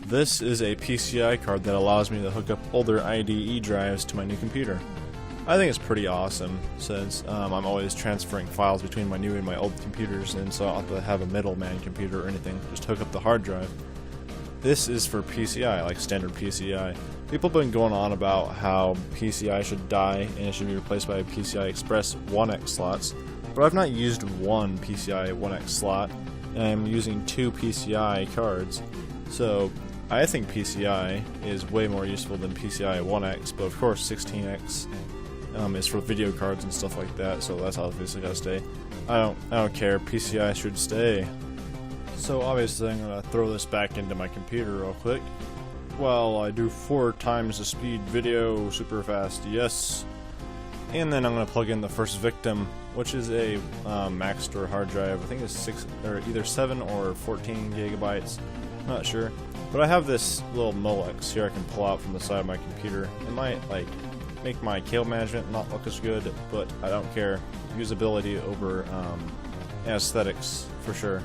This is a PCI card that allows me to hook up older IDE drives to my new computer. I think it's pretty awesome since I'm always transferring files between my new and my old computers, and so I don't have to have a middleman computer or anything, just hook up the hard drive. This is for PCI, like standard PCI. People have been going on about how PCI should die and it should be replaced by PCI Express 1X slots, but I've not used one PCI 1X slot, and I'm using two PCI cards. So I think PCI is way more useful than PCI 1X, but of course 16X is for video cards and stuff like that, so that's obviously gotta stay. I don't care, PCI should stay. So obviously I'm gonna throw this back into my computer real quick. Well, I do 4 times the speed video super fast, yes. And then I'm gonna plug in the first victim, which is a Mac Store hard drive. I think it's either 7 or 14 gigabytes. Not sure. But I have this little Molex here I can pull out from the side of my computer. It might make my cable management not look as good, but I don't care. Usability over aesthetics for sure.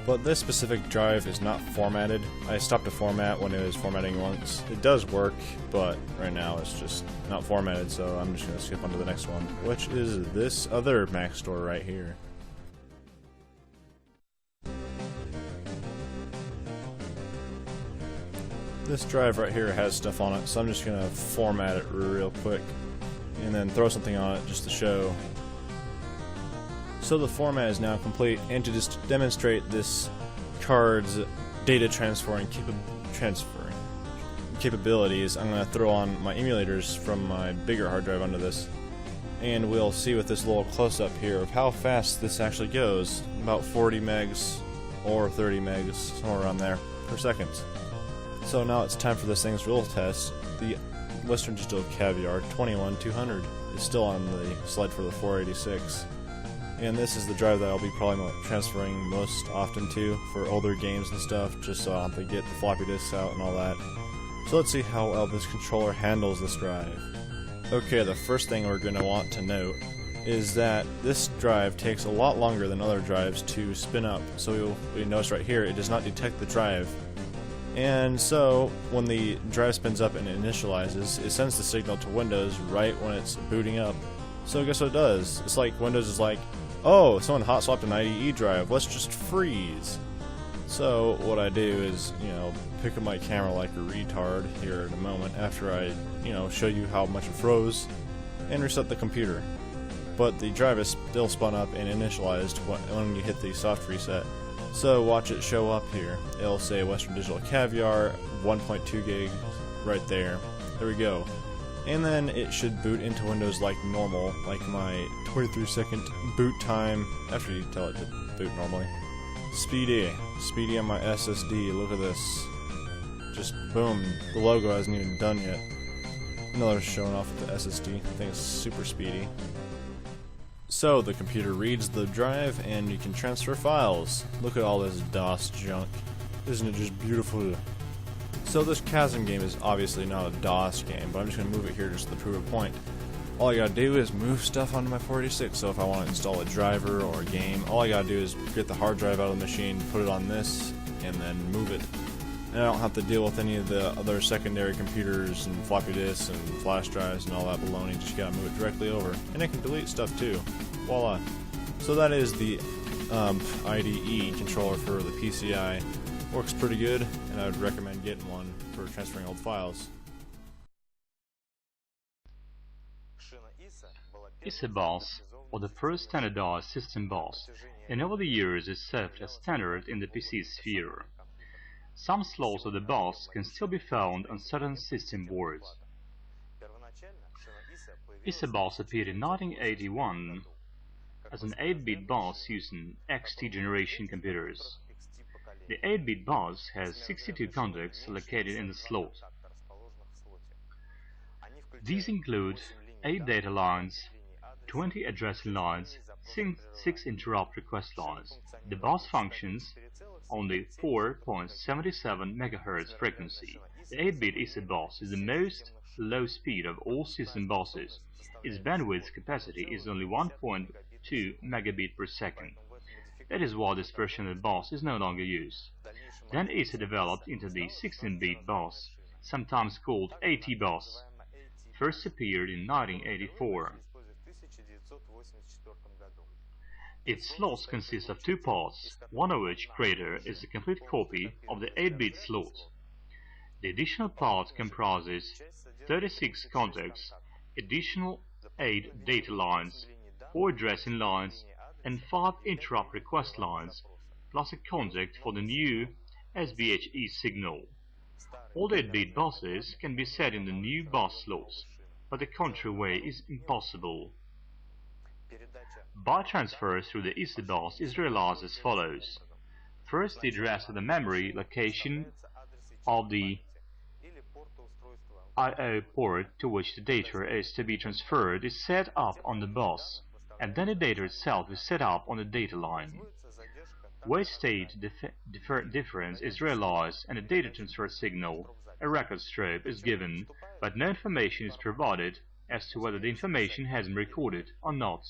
But this specific drive is not formatted. I stopped a format when it was formatting once. It does work, but right now it's just not formatted, so I'm just going to skip on to the next one, which is this other Mac Store right here. This drive right here has stuff on it, so I'm just going to format it real quick and then throw something on it just to show. So the format is now complete, and to just demonstrate this card's data transferring capabilities, I'm going to throw on my emulators from my bigger hard drive onto this, and we'll see with this little close-up here of how fast this actually goes. About 40 megs or 30 megs, somewhere around there, per second. So now it's time for this thing's real test. The Western Digital Caviar 21200 is still on the sled for the 486. And this is the drive that I'll be probably transferring most often to for older games and stuff, just so I don't have to get the floppy disks out and all that. So let's see how well this controller handles this drive. Okay, the first thing we're going to want to note is that this drive takes a lot longer than other drives to spin up. So you'll notice right here, it does not detect the drive. And so, when the drive spins up and initializes, it sends the signal to Windows right when it's booting up. So guess what it does? It's like Windows is like, oh, someone hot swapped an IDE drive, let's just freeze. So what I do is, pick up my camera like a retard here in a moment after I, show you how much it froze, and reset the computer. But the drive is still spun up and initialized when you hit the soft reset. So watch it show up here. It'll say Western Digital Caviar 1.2 gig right there. There we go. And then it should boot into Windows like normal, like my 23-second boot time after you tell it to boot normally. Speedy on my SSD. Look at this. Just boom. The logo hasn't even done yet. Another showing off with the SSD. I think it's super speedy. So the computer reads the drive and you can transfer files. Look at all this DOS junk. Isn't it just beautiful? So this Chasm game is obviously not a DOS game, but I'm just going to move it here just to prove a point. All I gotta do is move stuff onto my 486, so if I want to install a driver or a game, all I gotta do is get the hard drive out of the machine, put it on this, and then move it. And I don't have to deal with any of the other secondary computers and floppy disks and flash drives and all that baloney. Just gotta move it directly over. And it can delete stuff too. Voila. So that is the IDE controller for the PCI. Works pretty good, and I would recommend getting one for transferring old files. ISA bus, or the first standardized system bus, and over the years it served as standard in the PC sphere. Some slots of the bus can still be found on certain system boards. ISA bus appeared in 1981 as an 8-bit bus using XT generation computers. The 8-bit bus has 62 contacts located in the slot. These include 8 data lines, 20 addressing lines, 6 interrupt request lines. The bus functions on the 4.77 MHz frequency. The 8-bit ISA bus is the most low speed of all system buses. Its bandwidth capacity is only 1.2 megabit per second. That is why this version of the bus is no longer used. Then ACER developed into the 16-bit bus, sometimes called AT bus. First appeared in 1984. Its slots consist of two parts, one of which, Crater, is a complete copy of the 8-bit slot. The additional part comprises 36 contacts, additional 8 data lines, 4 addressing lines, and 5 interrupt request lines, plus a contact for the new SBHE signal. All 8-bit buses can be set in the new bus slots, but the contrary way is impossible. Byte transfer through the ACER bus is realized as follows. First, the address of the memory location of the I/O port to which the data is to be transferred is set up on the bus, and then the data itself is set up on the data line. Wait state difference is realized and a data transfer signal, a record strobe, is given, but no information is provided as to whether the information has been recorded or not.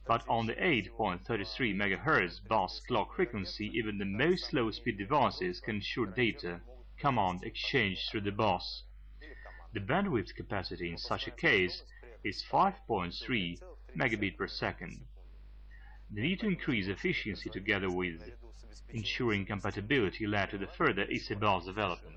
But on the 8.33 MHz bus clock frequency, even the most low-speed devices can ensure data command exchange through the bus. The bandwidth capacity in such a case is 5.3 megabit per second. The need to increase efficiency together with ensuring compatibility led to the further ACER bus development.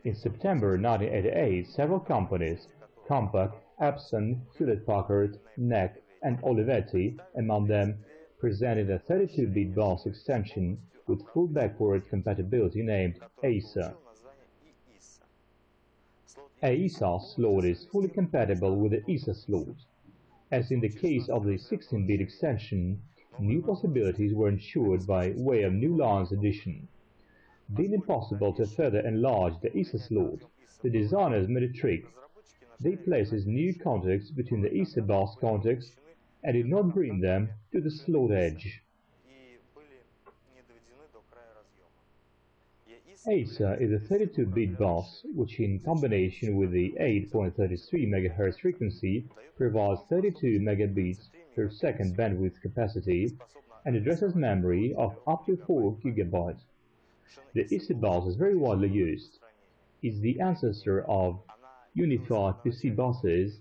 In September 1988, several companies, Compaq, Epson, Hewlett-Packard, NEC, and Olivetti, among them, presented a 32-bit bus extension with full backward compatibility named ACER. ACER slot is fully compatible with the ACER slot. As in the case of the 16-bit extension, new possibilities were ensured by way of new lines addition. Being impossible to further enlarge the ACER slot, the designers made a trick. They placed new contacts between the ACER bus contacts and did not bring them to the slot edge. ACER is a 32-bit bus which, in combination with the 8.33 MHz frequency, provides 32 megabits per second bandwidth capacity and addresses memory of up to 4 GB. The ACER bus is very widely used. It's the ancestor of unified PC buses,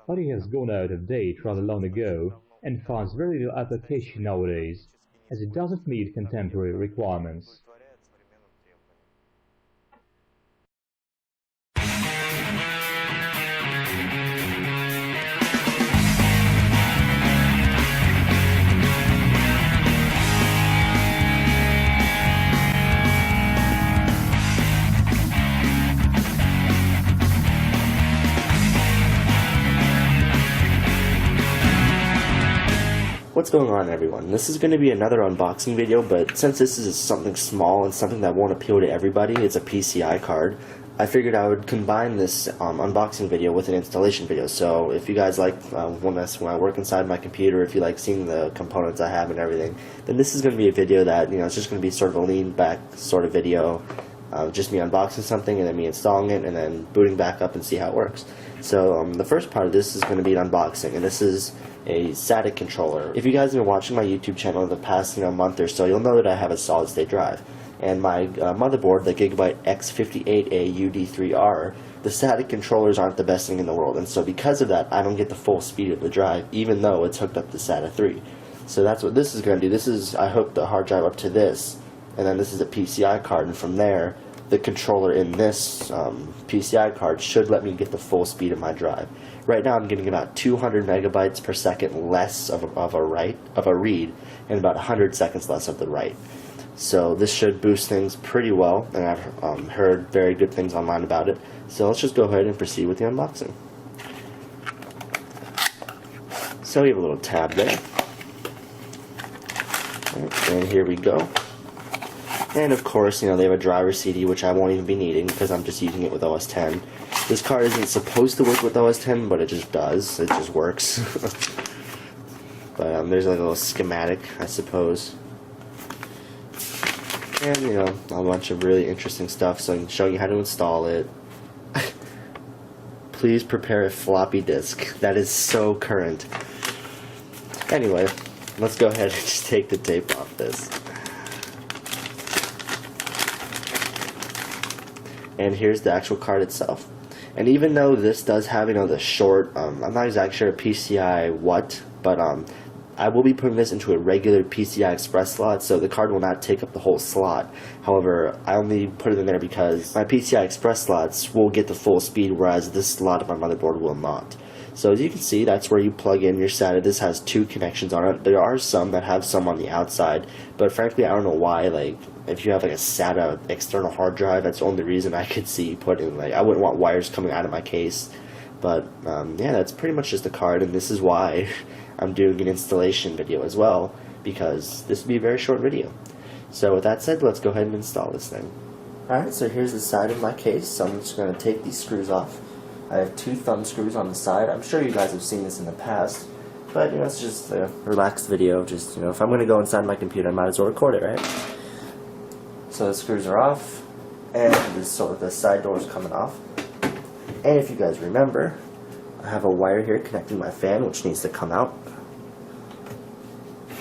but it has gone out of date rather long ago and finds very little application nowadays, as it doesn't meet contemporary requirements. What's going on, everyone? This is going to be another unboxing video, but since this is something small and something that won't appeal to everybody, it's a PCI card, I figured I would combine this unboxing video with an installation video. So if you guys like when I work inside my computer, if you like seeing the components I have and everything, then this is going to be a video that, it's just going to be sort of a lean back sort of video, just me unboxing something and then me installing it and then booting back up and see how it works. So the first part of this is going to be an unboxing, and this is a static controller. If you guys have been watching my YouTube channel in the past month or so, you'll know that I have a solid state drive. And my motherboard, the Gigabyte X58A UD3R, the static controllers aren't the best thing in the world, and so because of that, I don't get the full speed of the drive, even though it's hooked up to SATA 3. So that's what this is going to do. This is, I hook the hard drive up to this, and then this is a PCI card, and from there, the controller in this PCI card should let me get the full speed of my drive. Right now I'm getting about 200 megabytes per second less of a read, and about 100 seconds less of the write. So this should boost things pretty well, and I've heard very good things online about it. So let's just go ahead and proceed with the unboxing. So we have a little tab there, and here we go. And of course, they have a driver CD, which I won't even be needing because I'm just using it with OS X. This card isn't supposed to work with OS X, but it just does. It just works. But there's like a little schematic, I suppose. And, a bunch of really interesting stuff, so I can show you how to install it. Please prepare a floppy disk. That is so current. Anyway, let's go ahead and just take the tape off this. And here's the actual card itself. And even though this does have, the short, I'm not exactly sure PCI what, but I will be putting this into a regular PCI Express slot, so the card will not take up the whole slot. However, I only put it in there because my PCI Express slots will get the full speed, whereas this slot of my motherboard will not. So as you can see, that's where you plug in your SATA. This has 2 connections on it. There are some that have some on the outside, but frankly, I don't know why. Like, if you have like a SATA external hard drive, that's the only reason I could see putting. Like, I wouldn't want wires coming out of my case. But yeah, that's pretty much just the card, and this is why I'm doing an installation video as well, because this would be a very short video. So with that said, let's go ahead and install this thing. Alright, so here's the side of my case. So I'm just going to take these screws off. I have 2 thumb screws on the side. I'm sure you guys have seen this in the past, but it's just a relaxed video. Just, if I'm going to go inside my computer, I might as well record it, right? So the screws are off, and the side door is coming off. And if you guys remember, I have a wire here connecting my fan, which needs to come out,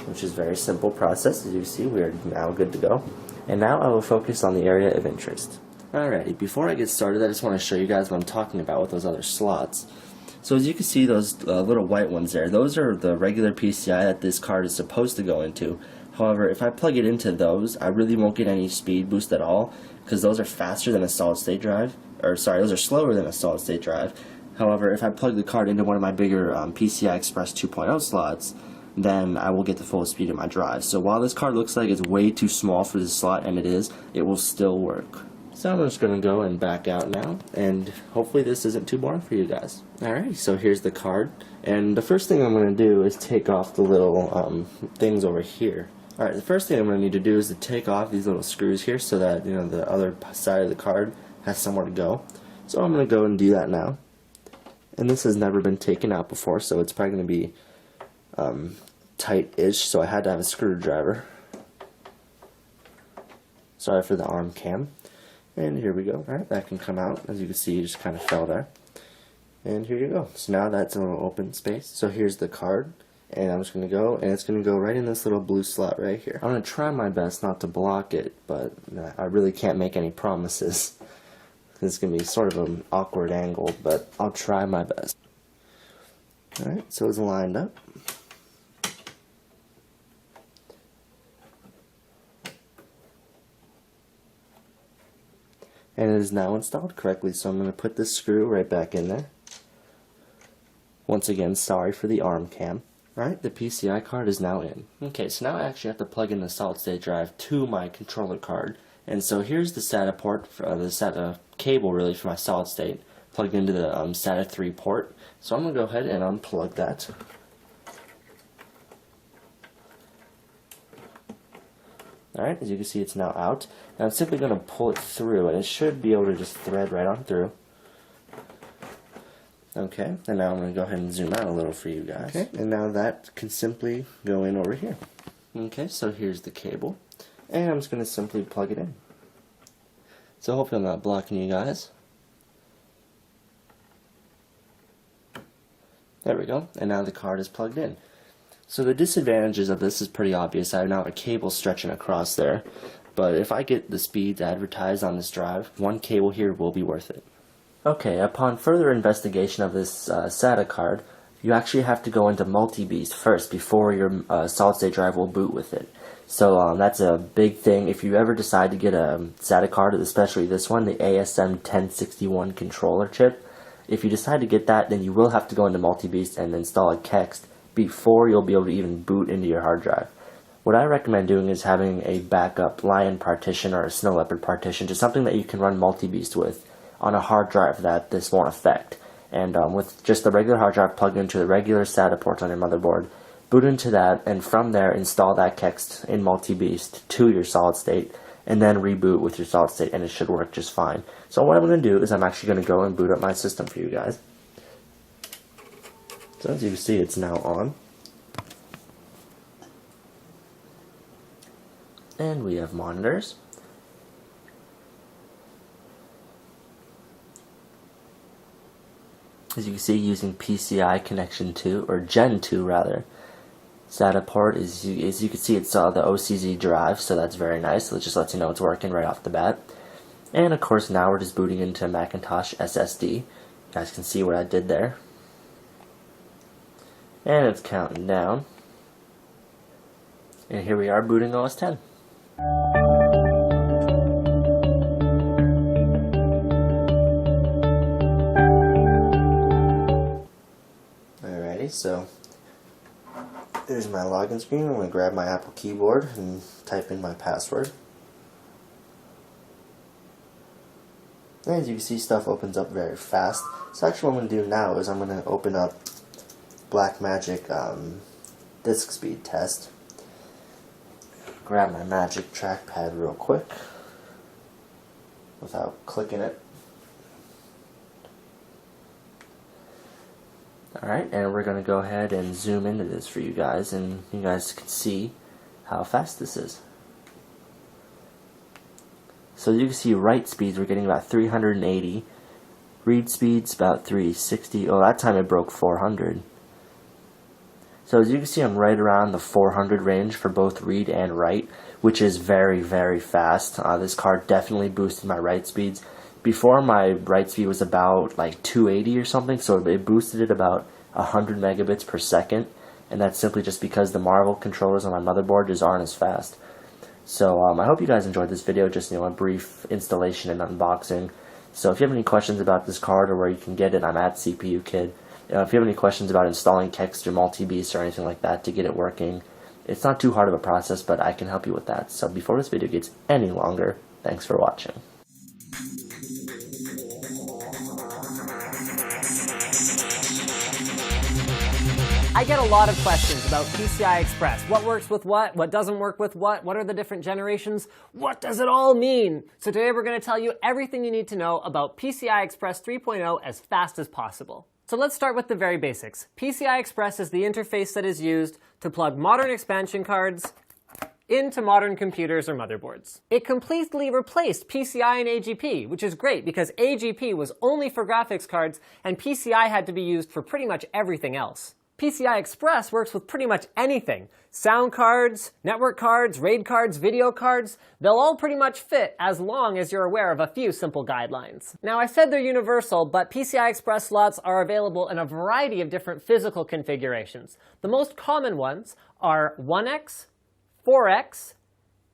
which is a very simple process. As you see, we are now good to go. And now I will focus on the area of interest. Alrighty, before I get started, I just want to show you guys what I'm talking about with those other slots. So as you can see, those little white ones there, those are the regular PCI that this card is supposed to go into. However, if I plug it into those, I really won't get any speed boost at all, because those are faster than a solid state drive, or sorry, those are slower than a solid state drive. However, if I plug the card into one of my bigger PCI Express 2.0 slots, then I will get the full speed of my drive. So while this card looks like it's way too small for this slot, and it will still work. So I'm just going to go and back out now, and hopefully this isn't too boring for you guys. Alright, so here's the card, and the first thing I'm going to do is take off the little things over here. Alright, the first thing I'm going to need to do is to take off these little screws here so that the other side of the card has somewhere to go. So I'm going to go and do that now. And this has never been taken out before, so it's probably going to be tight-ish, so I had to have a screwdriver. Sorry for the arm cam. And here we go. Alright, that can come out. As you can see, it just kind of fell there. And here you go. So now that's a little open space. So here's the card. And I'm just going to go, and it's going to go right in this little blue slot right here. I'm going to try my best not to block it, but I really can't make any promises. It's going to be sort of an awkward angle, but I'll try my best. Alright, so it's lined up. And it is now installed correctly, so I'm going to put this screw right back in there. Once again, sorry for the arm cam. Right, the PCI card is now in. Okay, so now I actually have to plug in the solid state drive to my controller card. And so here's the SATA port, the SATA cable really for my solid state, plugged into the SATA 3 port. So I'm going to go ahead and unplug that. Alright, as you can see, it's now out. Now I'm simply going to pull it through, and it should be able to just thread right on through. Okay, and now I'm going to go ahead and zoom out a little for you guys. Okay, and now that can simply go in over here. Okay, so here's the cable, and I'm just going to simply plug it in. So hopefully I'm not blocking you guys. There we go, and now the card is plugged in. So the disadvantages of this is pretty obvious. I have now a cable stretching across there, but if I get the speeds advertised on this drive, one cable here will be worth it. Okay, upon further investigation of this SATA card, you actually have to go into multi-beast first before your solid-state drive will boot with it. So that's a big thing. If you ever decide to get a SATA card, especially this one, the ASM 1061 controller chip, if you decide to get that, then you will have to go into multi-beast and install a KEXT before you'll be able to even boot into your hard drive. What I recommend doing is having a backup Lion partition or a Snow Leopard partition, just something that you can run multi-beast with on a hard drive that this won't affect. And with just the regular hard drive plugged into the regular SATA ports on your motherboard, boot into that, and from there install that KEXT in multi-beast to your solid state, and then reboot with your solid state, and it should work just fine. So what I'm going to do is I'm actually going to go and boot up my system for you guys. So as you can see, it's now on. And we have monitors. As you can see, using PCI connection 2, or Gen 2 rather. SATA port is, as you can see, it's the OCZ drive, so that's very nice. It just lets you know it's working right off the bat. And of course, now we're just booting into Macintosh SSD. You guys can see what I did there. And it's counting down. And here we are booting OS 10. Alrighty, so there's my login screen. I'm going to grab my Apple keyboard and type in my password. And as you can see, stuff opens up very fast. So actually what I'm going to do now is I'm going to open up Blackmagic disk speed test. Grab my Magic trackpad real quick without clicking it. Alright, and we're going to go ahead and zoom into this for you guys, and you guys can see how fast this is. So you can see write speeds, we're getting about 380. Read speeds about 360. Oh, that time it broke 400. So as you can see, I'm right around the 400 range for both read and write, which is very, very fast. This card definitely boosted my write speeds. Before, my write speed was about like 280 or something, so it boosted it about 100 megabits per second, and that's simply just because the Marvel controllers on my motherboard just aren't as fast. So I hope you guys enjoyed this video, just a brief installation and unboxing. So if you have any questions about this card or where you can get it, I'm at CPU Kid. If you have any questions about installing text or multi-beast or anything like that to get it working, it's not too hard of a process, but I can help you with that. So before this video gets any longer, thanks for watching. I get a lot of questions about PCI Express. What works with what doesn't work with what are the different generations, what does it all mean? So today we're going to tell you everything you need to know about PCI Express 3.0 as fast as possible. So let's start with the very basics. PCI Express is the interface that is used to plug modern expansion cards into modern computers or motherboards. It completely replaced PCI and AGP, which is great because AGP was only for graphics cards and PCI had to be used for pretty much everything else. PCI Express works with pretty much anything. Sound cards, network cards, RAID cards, video cards, they'll all pretty much fit as long as you're aware of a few simple guidelines. Now I said they're universal, but PCI Express slots are available in a variety of different physical configurations. The most common ones are 1x, 4x,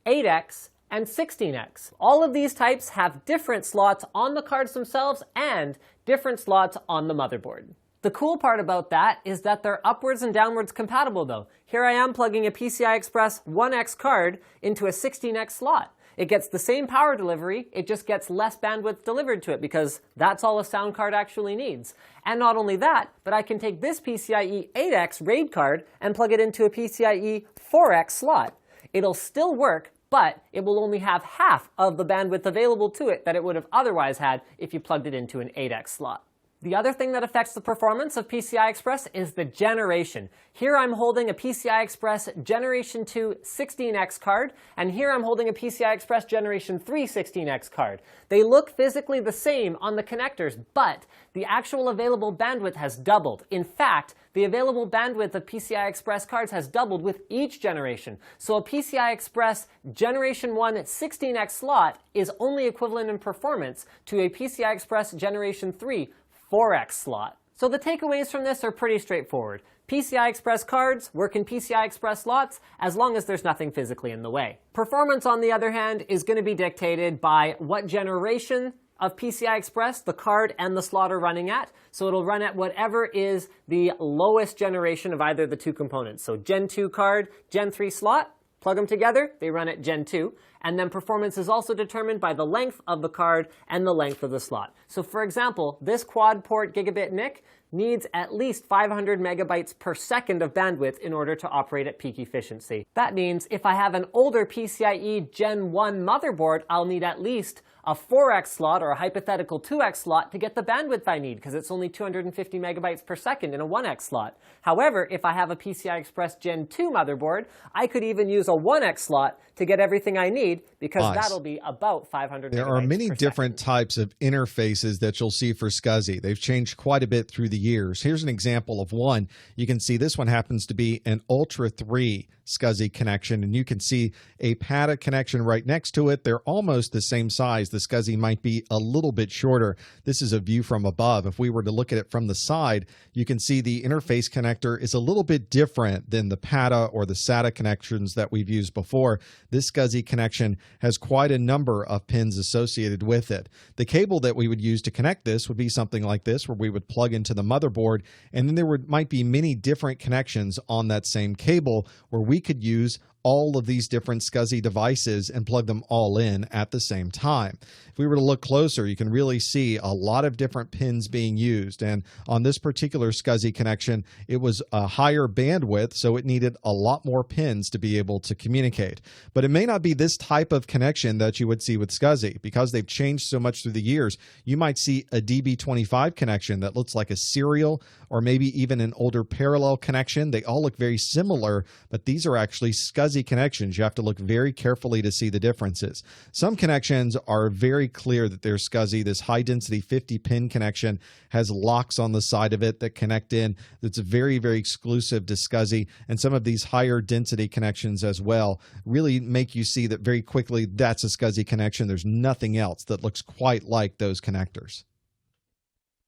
8x, and 16x. All of these types have different slots on the cards themselves and different slots on the motherboard. The cool part about that is that they're upwards and downwards compatible though. Here I am plugging a PCI Express 1X card into a 16X slot. It gets the same power delivery, it just gets less bandwidth delivered to it because that's all a sound card actually needs. And not only that, but I can take this PCIe 8X RAID card and plug it into a PCIe 4X slot. It'll still work, but it will only have half of the bandwidth available to it that it would have otherwise had if you plugged it into an 8X slot. The other thing that affects the performance of PCI Express is the generation. Here I'm holding a PCI Express Generation 2 16X card, and here I'm holding a PCI Express Generation 3 16X card. They look physically the same on the connectors, but the actual available bandwidth has doubled. In fact, the available bandwidth of PCI Express cards has doubled with each generation. So a PCI Express Generation 1 16X slot is only equivalent in performance to a PCI Express Generation 3 4X slot. So the takeaways from this are pretty straightforward. PCI Express cards work in PCI Express slots as long as there's nothing physically in the way. Performance, on the other hand, is going to be dictated by what generation of PCI Express the card and the slot are running at. So it'll run at whatever is the lowest generation of either of the two components. So Gen 2 card, Gen 3 slot, plug them together, they run at Gen 2. And then performance is also determined by the length of the card and the length of the slot. So for example, this quad port gigabit NIC needs at least 500 megabytes per second of bandwidth in order to operate at peak efficiency. That means if I have an older PCIe Gen 1 motherboard, I'll need at least a 4x slot or a hypothetical 2x slot to get the bandwidth I need because it's only 250 megabytes per second in a 1x slot. However, if I have a PCI Express Gen 2 motherboard, I could even use a 1x slot to get everything I need because that'll be about 500 megabytes per second. There are many different types of interfaces that you'll see for SCSI. They've changed quite a bit through the years. Here's an example of one. You can see this one happens to be an Ultra 3 SCSI connection, and you can see a PATA connection right next to it. They're almost the same size. The SCSI might be a little bit shorter. This is a view from above. If we were to look at it from the side, you can see the interface connector is a little bit different than the PATA or the SATA connections that we've used before. This SCSI connection has quite a number of pins associated with it. The cable that we would use to connect this would be something like this, where we would plug into the motherboard, and then there might be many different connections on that same cable where we could use all of these different SCSI devices and plug them all in at the same time. If we were to look closer, you can really see a lot of different pins being used. And on this particular SCSI connection, it was a higher bandwidth, so it needed a lot more pins to be able to communicate. But it may not be this type of connection that you would see with SCSI. Because they've changed so much through the years, you might see a DB25 connection that looks like a serial or maybe even an older parallel connection. They all look very similar, but these are actually SCSI connections. You have to look very carefully to see the differences. Some connections are very clear that they're SCSI. This high density 50 pin connection has locks on the side of it that connect in. That's very, very exclusive to SCSI. And some of these higher density connections as well really make you see that very quickly that's a SCSI connection. There's nothing else that looks quite like those connectors.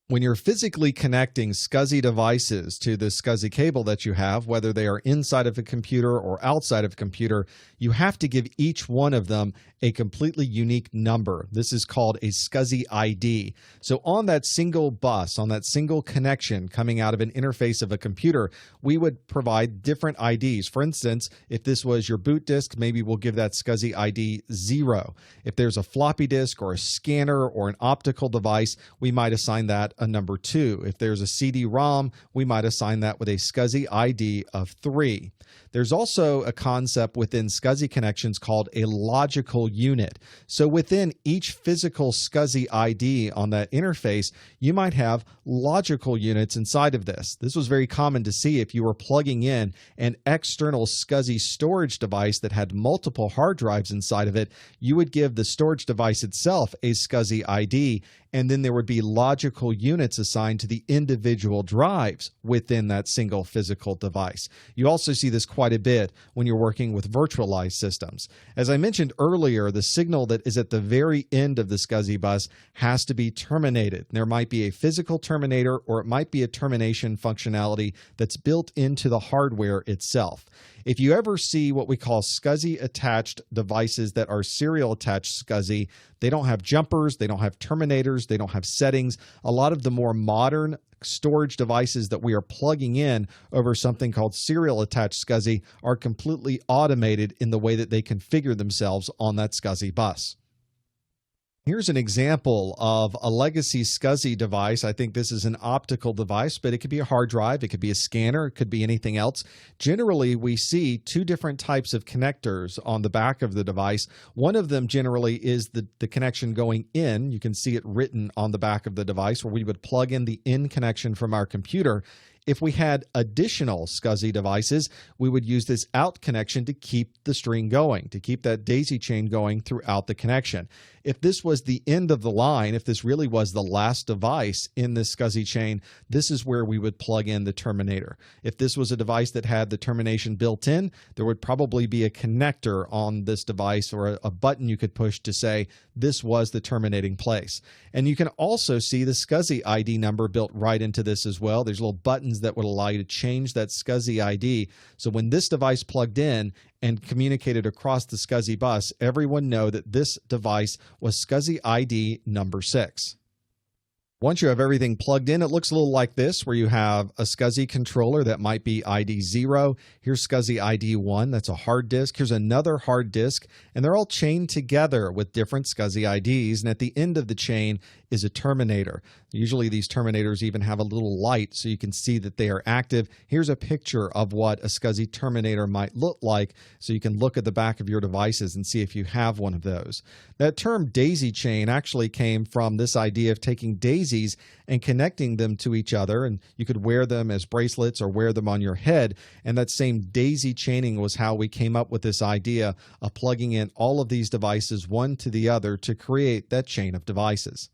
When you're physically connecting SCSI devices to the SCSI cable that you have, whether they are inside of a computer or outside of a computer, you have to give each one of them a completely unique number. This is called a SCSI ID. So on that single bus, on that single connection coming out of an interface of a computer, we would provide different IDs. For instance, if this was your boot disk, maybe we'll give that SCSI ID 0. If there's a floppy disk or a scanner or an optical device, we might assign that a number 2. If there's a CD-ROM, we might assign that with a SCSI ID of 3. There's also a concept within SCSI connections called a logical unit. So within each physical SCSI ID on that interface, you might have logical units inside of this. This was very common to see if you were plugging in an external SCSI storage device that had multiple hard drives inside of it. You would give the storage device itself a SCSI ID, and then there would be logical units assigned to the individual drives within that single physical device. You also see this quite a bit when you're working with virtualized systems. As I mentioned earlier, the signal that is at the very end of the SCSI bus has to be terminated. There might be a physical terminator, or it might be a termination functionality that's built into the hardware itself. If you ever see what we call SCSI attached devices that are serial attached SCSI, they don't have jumpers, they don't have terminators, they don't have settings. A lot of the more modern storage devices that we are plugging in over something called serial attached SCSI are completely automated in the way that they configure themselves on that SCSI bus. Here's an example of a legacy SCSI device. I think this is an optical device, but it could be a hard drive, it could be a scanner, it could be anything else. Generally, we see two different types of connectors on the back of the device. One of them generally is the connection going in. You can see it written on the back of the device, where we would plug in the in connection from our computer. If we had additional SCSI devices, we would use this out connection to keep the string going, to keep that daisy chain going throughout the connection. If this was the end of the line, if this really was the last device in this SCSI chain, this is where we would plug in the terminator. If this was a device that had the termination built in, there would probably be a connector on this device or a button you could push to say this was the terminating place. And you can also see the SCSI ID number built right into this as well. There's little buttons that would allow you to change that SCSI ID. So when this device plugged in and communicated across the SCSI bus, everyone know that this device was SCSI ID number 6. Once you have everything plugged in, it looks a little like this, where you have a SCSI controller that might be ID 0. Here's SCSI ID 1. That's a hard disk. Here's another hard disk, and they're all chained together with different SCSI IDs. And at the end of the chain is a terminator. Usually these terminators even have a little light so you can see that they are active. Here's a picture of what a SCSI terminator might look like so you can look at the back of your devices and see if you have one of those. That term daisy chain actually came from this idea of taking daisies and connecting them to each other, and you could wear them as bracelets or wear them on your head, and that same daisy chaining was how we came up with this idea of plugging in all of these devices one to the other to create that chain of devices.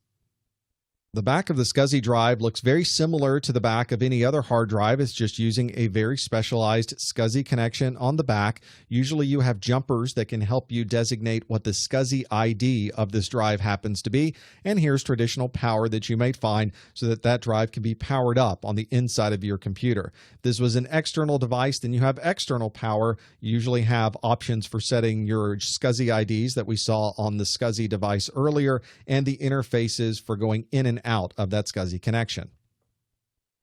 The back of the SCSI drive looks very similar to the back of any other hard drive. It's just using a very specialized SCSI connection on the back. Usually you have jumpers that can help you designate what the SCSI ID of this drive happens to be. And here's traditional power that you might find so that that drive can be powered up on the inside of your computer. If this was an external device, then you have external power. You usually have options for setting your SCSI IDs that we saw on the SCSI device earlier and the interfaces for going in and out of that SCSI connection.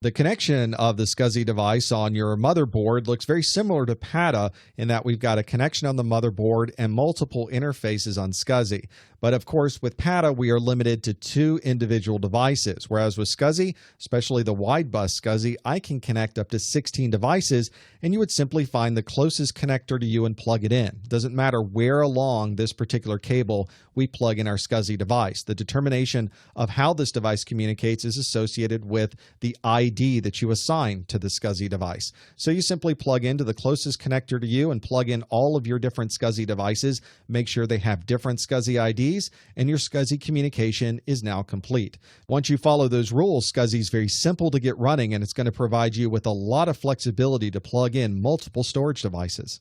The connection of the SCSI device on your motherboard looks very similar to PATA in that we've got a connection on the motherboard and multiple interfaces on SCSI. But of course, with PATA, we are limited to 2 individual devices, whereas with SCSI, especially the wide bus SCSI, I can connect up to 16 devices, and you would simply find the closest connector to you and plug it in. It doesn't matter where along this particular cable we plug in our SCSI device. The determination of how this device communicates is associated with the ID that you assign to the SCSI device. So you simply plug into the closest connector to you and plug in all of your different SCSI devices, make sure they have different SCSI IDs, and your SCSI communication is now complete. Once you follow those rules, SCSI is very simple to get running, and it's going to provide you with a lot of flexibility to plug in multiple storage devices.